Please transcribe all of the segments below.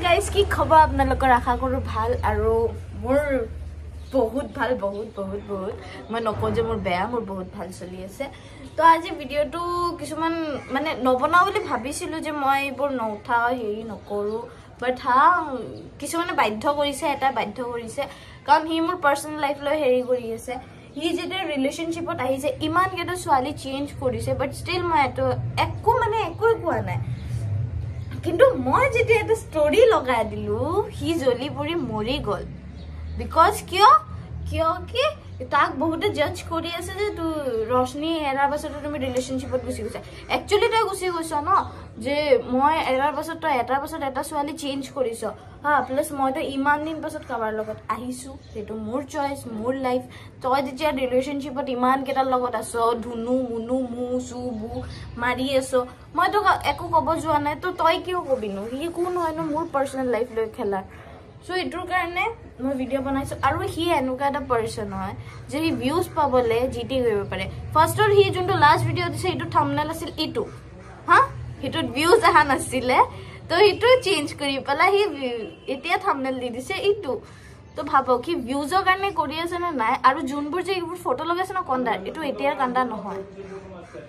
guys কি খবৰ আপোনালোকৰ আশা কৰো ভাল আৰু মোৰ বহুত ভাল বহুত মই নকওঁ যে মোৰ বেয়া মোৰ বহুত ভাল চলি আছে তো আজি ভিডিওটো কিছুমান মানে নবনাও বুলি ভাবিছিলো যে মই এইবোৰ নউঠা হেৰি নকৰো বাট কিছুমানে বাধ্য কৰিছে এটা বাধ্য কৰিছে কাৰণ হি মোৰ পাৰ্সোনাল লাইফ লৈ হেৰি কৰি আছে হি যেটা ৰিলেশনশিপত আহিছে ইমান কেটা ছোৱালী চেঞ্জ কৰিছে বাট ষ্টিল মই এটো একো কোৱা নাই কিন্তু মই যেটা এটা ষ্টৰী লগাই দিলো হি জলি পৰি মৰি গল বিকজ কিয় কি তাক বহুত জাজ কৰি আছে যে তু ৰশ্নি এৰাৰ পাছত তুমি ৰিলেশনশিপত গুছি গৈছা একচুয়ালি তই গুছি গৈছ ন যে মই এৰাৰ পাছত তই এটাৰ পাছত এটা ছোৱালী চেঞ্জ কৰিছ হা প্লাস মই তো ইমান দিন পাছত কাবাৰ লগত আহিছো হেতু মোৰ চয়েস মোৰ লাইফ তই যেতিয়া ৰিলেশনশিপত ইমান কেটাৰ লগত আছো ধুনু মুনু মু সু বু মাৰি আছো মই তো একো কব যোৱা নাই তো তই কিয় কবিনো হি কোন হয় ন মোৰ পাৰ্সোনাল লাইফ লৈ খেলা সো ইটোৰ কাৰণে মই ভিডিও বনাইছো আৰু হি এনুকা এটা পাৰ্সন হয় যে হি ভিউজ পাবলে জিটি কৰিব পাৰে ফাৰ্ষ্টৰ হি যোনটো লাষ্ট ভিডিও দিছে ইটো থাম্বনেল আছিল ইটো হা হিটোত ভিউজ আহা নাছিলে তো ইটো চেঞ্জ কৰি পেলা হি এতিয়া থাম্বনেল দি দিছে ইটো তো ভাবো কি ভিউজৰ কাৰণে কৰি আছে না নাই আৰু যোনবোৰ যে এইবোৰ ফটো লগাইছে না কণ্ডাৰ ইটো এতিয়াৰ কাণ্ডা নহয়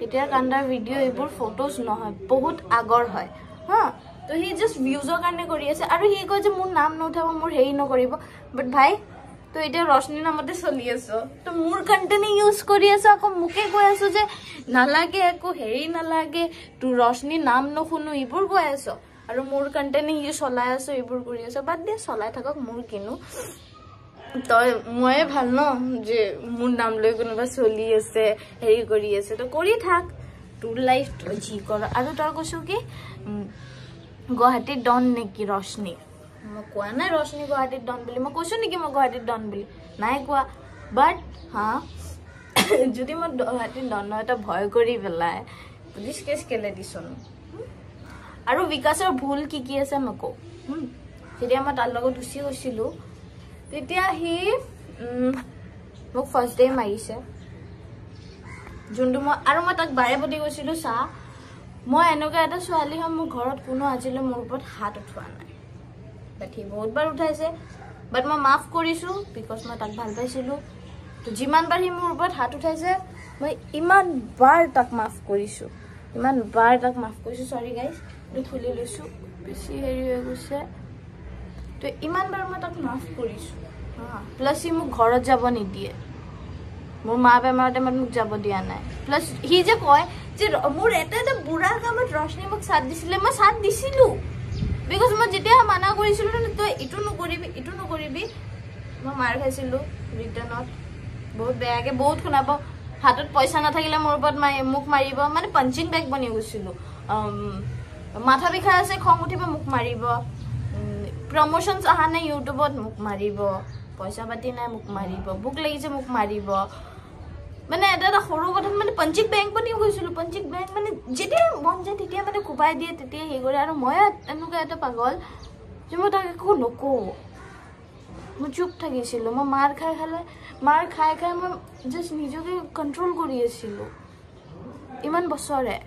এতিয়াৰ কাণ্ডাৰ ভিডিও এইবোৰ ফটোজ নহয় বহুত আগৰ হয় হা तो ही जस्ट व्यूजर কাৰণে কৰি আছে আৰু হি কয় যে মোৰ নাম নথাব মোৰ হেই নকৰিব বাট ভাই তো এটা ৰশ্নি নামতে চলি আছে তো মোৰ কন্টেন্ট ইউজ কৰি আছে আকৌ মুকে কৈ আছে যে নালাগে একো হেই নালাগে তু ৰশ্নি নাম নখুনো ইবোৰ কৈ আছে আৰু মোৰ কন্টেন্ট ইউজ চলাই আছে ইবোৰ কৰি আছে বাদ দে চলাই থাকক মোৰ কিনো তই মই ভাল ন যে মোৰ নাম লৈ কোনোবা চলি আছে হেই কৰি আছে তো কৰি থাক তোৰ লাইফ জি কৰ আৰু তই কৈছো কি गुवाहाटी डन नेकी रश्नि मैं कोआ ना रश्नि गुवाहाटी डन बोली मैं কৈছো নেকি মই গুৱাহাটী ডন বুলি নাই কোৱা বাট হ্যাঁ যদি মই গুৱাহাটী ডন এটা ভয় কৰি পেলাই পুলিশ কেস কেলে দিছন আৰু বিকাশৰ ভুল কি আছে মকো যেতিয়া মই তাৰ লগত গুছি গৈছিলো তেতিয়া হি মোক ফাৰ্স্ট ডে মাৰিছে যোনটো মই আৰু মই তাক বাৰে পতি গৈছিলো সা মই এনকা এটা ছোৱালী হয় মোৰ ঘৰত কোনো আজিলে মোৰ ওপৰত হাত উঠোৱা নাই বাট হি বহুত বাৰ উঠাইছে বাট মই মাফ কৰিছো বিকজ মই তাক ভাল পাইছিলো তো যিমান বাৰ হি মোৰ ওপৰত হাত উঠাইছে মই ইমান বাৰ তাক মাফ কৰিছো সৰি গাইস মই খুলি লৈছো বেছি হেৰি হৈ গৈছে তো ইমান বাৰ মই তাক মাফ কৰিছো হা প্লাস হি মোক ঘৰত যাব নিদিয়ে মোৰ মা বেমাৰতে মোক যাব দিয়া নাই প্লাস হি যে কয় যে মোৰ এটা বুঢ়া কামত ৰশ্নি মোক সাথ দিছিলে মই সাথ দিছিলো বিকজ মই যেতিয়া মানা কৰিছিলো তই ইটো নকৰিবি মই মাৰ খাইছিলো ৰিটাৰ্ণত বহুত বেয়াকে বহুত খুনাব হাতত পইচা নাথাকিলে মোৰ ওপৰত মোক মাৰিব মানে পাঞ্চিং বেগ বনি গৈছিলো মাথা বিষাই আছে খং উঠিব মোক মাৰিব প্ৰমোশনছ আহা নাই ইউটিউবত মোক মাৰিব পইচা পাতি নাই মোক মাৰিব বুক লাগিছে মোক মাৰিব মানে এটা সৰু কথা মানে পঞ্চিক বেংক বনি গৈছিল পঞ্চিক বেংক মানে যেতিয়া মন যায় তেতিয়া মানে কুবাই দিয়ে তেতিয়া হে কৰে আৰু মই এনেকুৱা এটা পাগল যে মই তাক একো নকওঁ মই চুপ থাকিছিলো মই মাৰ খাই মই জাষ্ট নিজকে কন্ট্ৰোল কৰি আছিলো ইমান বছৰে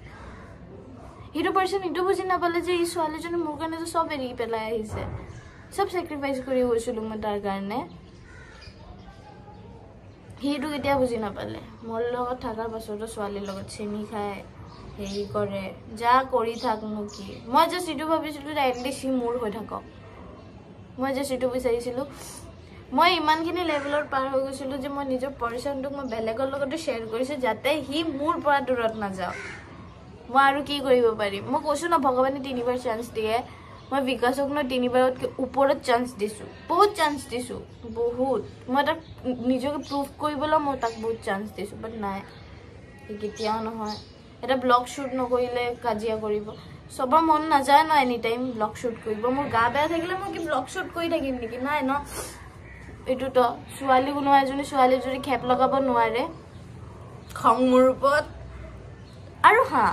হিটো পাৰ্সন ইটো বুজি নাপালে যে এই ছোৱালীজনী মোৰ কাৰণে যে সব এৰি পেলাই আহিছে সব স্যাক্ৰিফাইস কৰি গৈছিলো মই তাৰ কাৰণে হিটো কেতিয়া বুজি নাপালে মোৰ লগত থাকাৰ পাছতো ছোৱালীৰ লগত চেনি খায় হেৰি কৰে যা কৰি থাক কি মই জাষ্ট ইটো ভাবিছিলো যে এটলিষ্ট হি মোৰ হৈ থাকক মই জাষ্ট ইটো বিচাৰিছিলো মই ইমানখিনি লেভেলৰ পাৰ হৈ গৈছিলো যে মই নিজৰ পাৰ্সনটোক মই বেলেগৰ লগতে শ্বেয়াৰ কৰিছো যাতে হি মোৰ পৰা দূৰত নাযাওক মই আৰু কি কৰিব পাৰিম মই কৈছো না ভগৱানে 3 বাৰ চান্স দিয়ে মই বিকাশক ন 3 বাৰতকৈ ওপৰত চান্স দিছো বহুত চান্স দিছো বহুত মই তাক নিজকে প্ৰুভ কৰিবলৈ মই তাক বহুত চান্স দিছো বাট নাই কেতিয়াও নহয় এটা ব্লগ শ্বুট নকৰিলে কাজিয়া কৰিব সবৰ মন নাযায় ন এনি টাইম ব্লগ শ্বুট কৰিব মোৰ গা বেয়া থাকিলে মই কি ব্লগ শ্বুট কৰি থাকিম নেকি নাই ন এটো তো ছোৱালী কোনো এজনী ছোৱালী যদি খেপ লগাব নোৱাৰে খং মোৰ ওপৰত আৰু হা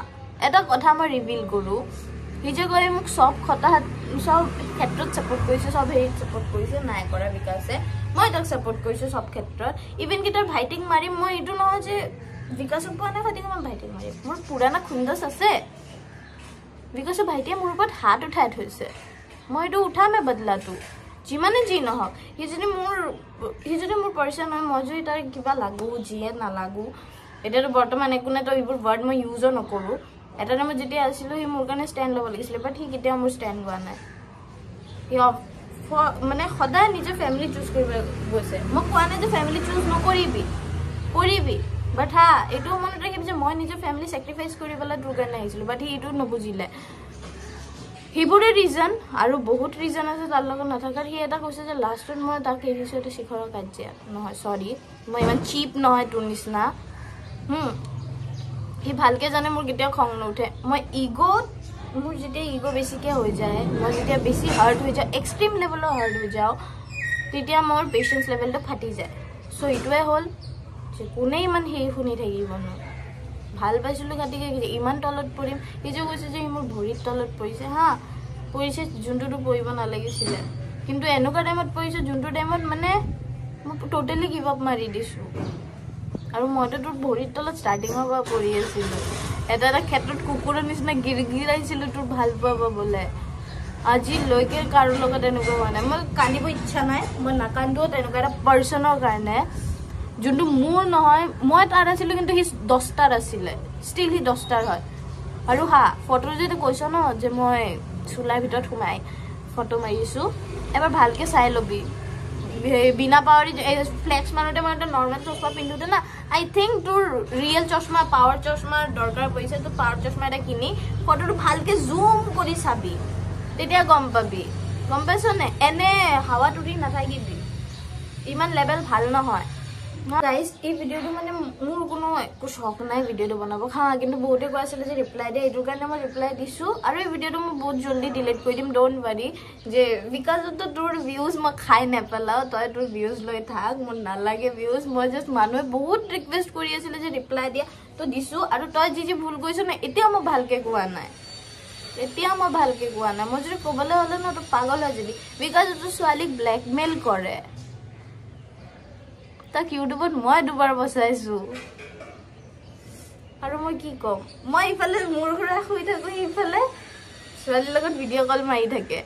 এটা কথা মই ৰিভিল কৰো নিজে কৰে মোক সব ক্ষেত্ৰত সাপোৰ্ট কৰিছে সব হেৰিত সাপোৰ্ট কৰিছে নাই কৰা বিকাশে মই তাক সাপোৰ্ট কৰিছো সব ক্ষেত্ৰত ইভেন কি তাৰ ভাইটিক মাৰি মই ইটো নহয় যে বিকাশক পোৱা নাই ভাইটিক মই ভাইটিক মাৰি মোৰ পুৰানা খুন্দস আছে বিকাশৰ ভাইটিয়ে মোৰ ওপৰত হাত উঠাই থৈছে মই এইটো উঠামে বদলাটো যিমানে যি নহওক সি যদি মোৰ পৰিচয় নহয় মই যদি তাৰ কিবা লাগো যিয়ে নালাগো এতিয়াতো বৰ্তমান একো নাই তো এইবোৰ ৱৰ্ড মই ইউজো নকৰোঁ এটা টাইমত যেতিয়া আছিলোঁ সি মোৰ কাৰণে ষ্টেণ্ড ল'ব লাগিছিলে বাট সি কেতিয়াও মোৰ ষ্টেণ্ড লোৱা নাই সি মানে সদায় নিজৰ ফেমিলি চুজ কৰিব গৈছে মই কোৱা নাই যে ফেমিলি চুজ কৰিবি বাট হা এইটো মনত ৰাখিবি যে মই নিজৰ ফেমিলি ছেক্ৰিফাইচ কৰি পেলাই তোৰ কাৰণে আহিছিলোঁ বাট সি এইটো নুবুজিলে সেইবোৰে ৰিজন আৰু বহুত ৰিজন আছে তাৰ লগত নাথাকাৰ সি এটা কৈছে যে লাষ্টত মই তাক এৰিছোঁ এটা শিখৰৰ কাজিয়া নহয় চৰি মই ইমান চিপ নহয় তোৰ নিচিনা সি ভালকৈ জানে মোৰ কেতিয়াও খং নুঠে মই মোৰ যেতিয়া ইগ' বেছিকৈ হৈ যায় মই যেতিয়া বেছি হাৰ্ট হৈ যাওঁ এক্সট্ৰিম লেভেলৰ হাৰ্ট হৈ যাওঁ তেতিয়া মোৰ পেচেঞ্চ লেভেলটো ফাটি যায় চ' এইটোৱে হ'ল যে কোনে ইমান সেই শুনি থাকিব ন ভাল পাইছিলোঁ কাটিকে ইমান তলত পৰিম সি যে কৈছে যে সি মোৰ ভৰিৰ তলত পৰিছে হা পৰিছে যোনটোতো পৰিব নালাগিছিলে কিন্তু এনেকুৱা টাইমত পৰিছে যোনটো টাইমত মানে মই টোটেলি গিভ আপ মাৰি দিছোঁ আৰু মইতো তোৰ ভৰিৰ তলত ষ্টাৰ্টিঙৰ পৰা পৰি আছিলোঁ এটা ক্ষেত্ৰত কুকুৰৰ নিচিনা গিৰাইছিলোঁ তোৰ ভাল পোৱা পাবলৈ আজিলৈকে কাৰো লগত এনেকুৱা হোৱা নাই মই কান্দিব ইচ্ছা নাই মই নাকান্দো তেনেকুৱা এটা পাৰ্চনৰ কাৰণে যোনটো মোৰ নহয় মই তাৰ আছিলোঁ কিন্তু সি 10টাৰ আছিলে ষ্টিল সি 10টাৰ হয় আৰু হা ফটো যদি কৈছ ন যে মই চোলাৰ ভিতৰত সোমাই ফটো মাৰিছোঁ এবাৰ ভালকৈ চাই ল'বি বিনা পাৱাৰী ফ্লেক্স মাৰোঁতে নৰ্মেল চশমা পিন্ধোতে না আই থিংক তোৰ ৰিয়েল চশমা পাৱাৰ চশমাৰ দৰকাৰ পৰিছে তোৰ পাৱাৰ চশমা এটা কিনি ফটোটো ভালকৈ জুম কৰি চাবি তেতিয়া গম পাবি গম পাইছনে এনে হাৱাত উৰি নাথাকিবি ইমান লেভেল ভাল নহয় গাইজ এই ভিডিঅ'টো মানে মোৰ কোনো একো চখ নাই ভিডিঅ'টো বনাব হা কিন্তু বহুতে কৈ আছিলে যে ৰিপ্লাই দিয়ে এইটোৰ কাৰণে মই ৰিপ্লাই দিছোঁ আৰু এই ভিডিঅ'টো মই বহুত জল্দি ডিলিট কৰি দিম ডোণ্ট ৱাৰি যে বিকজতো তোৰ ভিউজ মই খাই নেপেলাওঁ তই তোৰ ভিউজ লৈ থাক মোৰ নালাগে ভিউজ মই জাষ্ট মানুহে বহুত ৰিকুৱেষ্ট কৰি আছিলে যে ৰিপ্লাই দিয়া তো দিছোঁ আৰু তই যি ভুল কৰিছ ন এতিয়াও মই ভালকৈ কোৱা নাই মই যদি ক'বলৈ হ'লে ন তই পাগল হৈ যাবি বিকজতো ছোৱালীক ব্লেকমেইল কৰে তাক ইউটিউবত মই 2বাৰ বচাইছোঁ আৰু মই কি ক'ম মই ইফালে মোৰ ঘূৰাই শুই থাকোঁ সিফালে ছোৱালীৰ লগত ভিডিঅ' কল মাৰি থাকে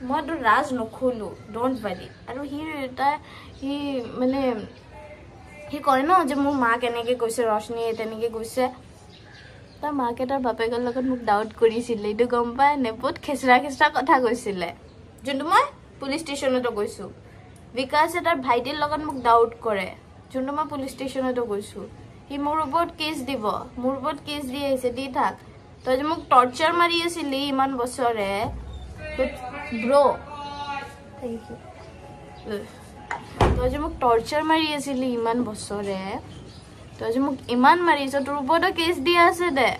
মইতো ৰাজ নখোলোঁ ডোণ্ট ৱাৰি আৰু সি মানে সি কয় ন যে মোৰ মাক এনেকৈ কৈছে ৰশ্মিয়ে তেনেকৈ কৈছে তাৰ মাকে তাৰ বাপেকৰ লগত মোক ডাউট কৰিছিলে এইটো গম পায় নে বহুত খেচৰা কথা কৈছিলে যোনটো মই পুলিচ ষ্টেচনতো কৈছোঁ বিকাশে তাৰ ভাইটিৰ লগত মোক ডাউট কৰে যোনটো মই পুলিচ ষ্টেচনতো গৈছোঁ সি মোৰ ওপৰত কেছ দিব মোৰ ওপৰত কেছ দি আহিছে দি থাক তই যে মোক টৰ্চাৰ মাৰি আছিলি ইমান বছৰে ব্ৰ' থেংক ইউ তই যে মোক টৰ্চাৰ মাৰি আছিলি ইমান বছৰে তই যে মোক ইমান মাৰিছ তোৰ ওপৰতো কেছ দিয়া আছে দে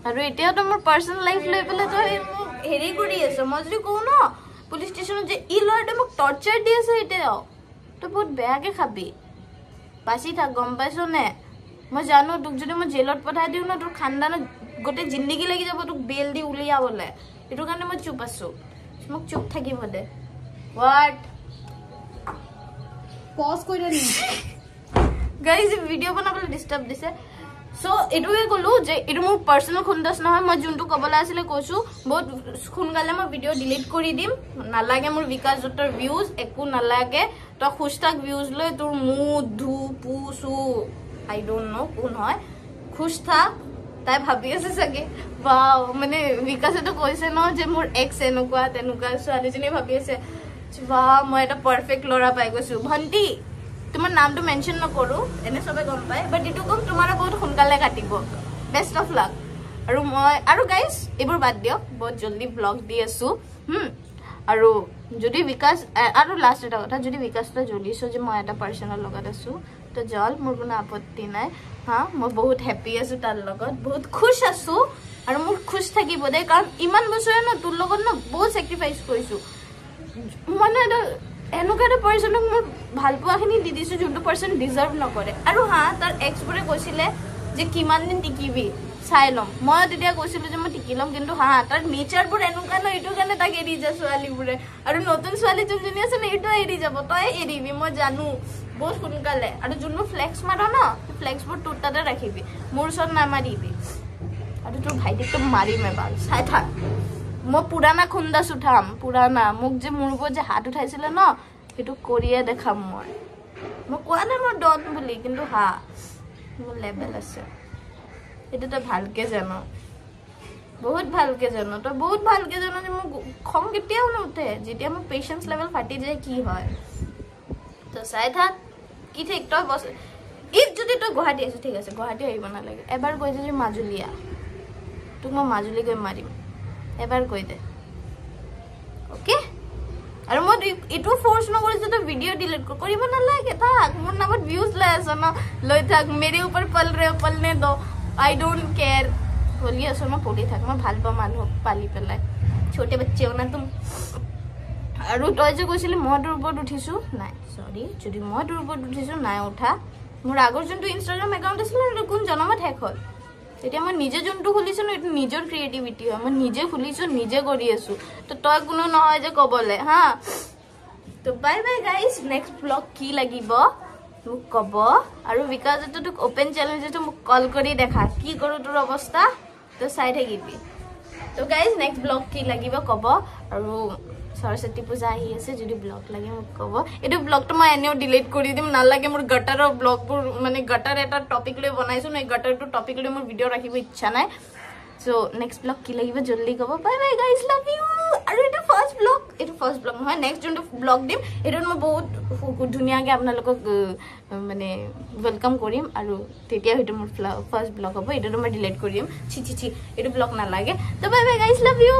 আৰু এতিয়াতো মোৰ পাৰ্চনেল লাইফ লৈ পেলাই তই মোক হেৰি কৰি আছ মই যদি কওঁ ন পুলিচ ষ্টেচনত যে ই ল'ৰাটোৱে মোক টৰ্চাৰ দি আছে এতিয়াও তই বহুত বেয়াকৈ খাবি বাচি থাক গম পাইছ নে মই জানো তোক যদি মই জেলত পঠাই দিওঁ ন তোৰ খানদানত গোটেই জিন্দগী লাগি যাব তোক বেল দি উলিয়াবলৈ সেইটো কাৰণে মই চুপ আছোঁ মোক চুপ থাকিব দে হোৱাট পজ কৰি দে গাইজ ভিডিঅ' বনাবলৈ ডিষ্টাৰ্ব দিছে চ' এইটোৱে ক'লোঁ যে এইটো মোৰ পাৰ্চনেল খুন্দাছ নহয় মই যোনটো ক'বলৈ আছিলে কৈছোঁ বহুত সোনকালে মই ভিডিঅ' ডিলিট কৰি দিম নালাগে মোৰ বিকাশ দত্তৰ ভিউজ একো নালাগে তই খুচ থাক ভিউজ লৈ তোৰ মুখ ধু পু চু আই ডোণ্ট ন' কোন হয় খুচ থাক তাই ভাবি আছে চাগে বা মানে বিকাশেতো কৈছে ন যে মোৰ এক্স এনেকুৱা তেনেকুৱা ছোৱালীজনীয়ে ভাবি আছে বা মই এটা পাৰফেক্ট ল'ৰা পাই গৈছোঁ ভণ্টি তোমাৰ নামটো মেনশ্যন নকৰোঁ এনে চবে গম পায় বাট এইটো কম তোমাৰ বহুত সোনকালে কাটিব বেষ্ট অফ লাক আৰু মই আৰু গাইজ এইবোৰ বাদ দিয়ক বহুত জল্দি ব্লগ দি আছোঁ আৰু যদি বিকাশ আৰু লাষ্ট এটা কথা যদি বিকাশ তই জ্বলিছ যে মই এটা পাৰ্চনৰ লগত আছোঁ তো জল মোৰ কোনো আপত্তি নাই হা মই বহুত হেপ্পী আছোঁ তাৰ লগত বহুত খুচ আছোঁ আৰু মোৰ খুচ থাকিব দেই কাৰণ ইমান বছৰে ন তোৰ লগত ন বহুত ছেক্ৰিফাইচ কৰিছোঁ মানে এনেকুৱা এটা পাৰ্চনক মোৰ ভাল পোৱাখিনি দি দিছোঁ যোনটো পাৰ্চন ডিজাৰ্ভ নকৰে আৰু হা তাৰ এক্সবোৰে কৈছিলে যে কিমান দিন টিকিবি চাই ল'ম মই তেতিয়া কৈছিলোঁ যে মই টিকি ল'ম কিন্তু হা তাৰ নেচাৰবোৰ এনেকুৱা ন এইটো কাৰণে তাক এৰি যায় ছোৱালীবোৰে আৰু নতুন ছোৱালী যোনজনী আছে ন এইটো এৰি যাব তই এৰিবি মই জানো বহুত সোনকালে আৰু যোনবোৰ ফ্লেক্স মাৰ ন ফ্লেক্সবোৰ তোৰ তাতে ৰাখিবি মোৰ ওচৰত নামাৰিবি আৰু তোৰ ভাইটিকতো মাৰিম এবাৰ চাই থাক মই পুৰাণা খুন্দাছ উঠাম পুৰাণা মোক যে মোৰ ওপৰত যে হাত উঠাইছিলে ন সেইটো কৰিয়ে দেখাম মই কোৱা নাই মোৰ ডন বুলি কিন্তু হা মোৰ লেভেল আছে এটা তো ভালকে জানো বহুত ভালকে জানো তো বহুত ভালকে জানো যে মোক খং কেতিয়াও নুঠে যেতিয়া মোৰ পেশেন্স লেভেল ফাটি যায় কি হয় তো চাই থাক কি ঠিক তই বস ইফ যদি তই গুৱাহাটী আছে ঠিক আছে গুৱাহাটী আহিব নালাগে এবাৰ কৈ যে মাজুলিয়া তোক মই মাজুলি গৈ মাৰিম এবাৰ কৈ দে ওকে আৰু মই ইটো ফোৰ্স নকৰিছো তো ভিডিও ডিলিট কৰিব নালাগে থাক মোৰ নামত ভিউজ লৈ আছ ন লৈ থাক মেৰে ওপৰ পল ৰে পলনে দো আই ডোন্ট কেয়ার বলি আছো মই পলি থাক মই ভাল পা মানুহ পালি পেলাই ছোটে বাচ্চে हो ना तुम আৰু তই যে কৈছিলি মই তোৰ ওপৰত উঠিছো নাই সৰি যদি মই তোৰ ওপৰত উঠিছো নাই উঠা মোৰ আগৰ যোনটো ইনষ্টাগ্ৰাম একাউণ্ট আছিল সেইটো কোন জনমত হেক হ'ল এতিয়া মই নিজে যোনটো খুলিছো ন এটো নিজৰ ক্ৰিয়েটিভিটি হয় মই নিজে খুলিছো নিজে কৰি আছো তো তই কোনো নহয় যে কবলে হা তো bye bye guys next blog কি লাগিব মোক কব আৰু বিকাজ তো তোক ওপেন চ্যালেঞ্জ তো মোক কল কৰি দেখা কি কৰো তোৰ অৱস্থা তো চাই থাকিবি তো গাইস নেক্সট ব্লগ কি লাগিব কব আৰু सरस्वती पूजा आही আছে যদি ব্লগ লাগে মোক কব এটো ব্লগটো মই এনেও ডিলিট কৰি দিম না লাগে মোৰ গটাৰৰ ব্লগবোৰ মানে গটাৰ এটা টপিক লৈ বনাইছো ন গটাৰটো টপিক লৈ মোৰ ভিডিও ৰাখিব ইচ্ছা নাই সো নেক্সট ব্লগ কি লাগিব জলদি কব bye bye guys love you আৰু এটা ফাৰ্স্ট ব্লগ নহয় নেক্সট যোনটো ব্লগ দিম এটো মই বহুত ধুনিয়াকে আপোনালোকক মানে ওয়েলকাম কৰিম আৰু তেতিয়া হয়তো মোৰ ফাৰ্স্ট ব্লগ হ'ব এটো মই ডিলিট কৰি দিম ছি এটো ব্লগ না লাগে তো bye bye guys love you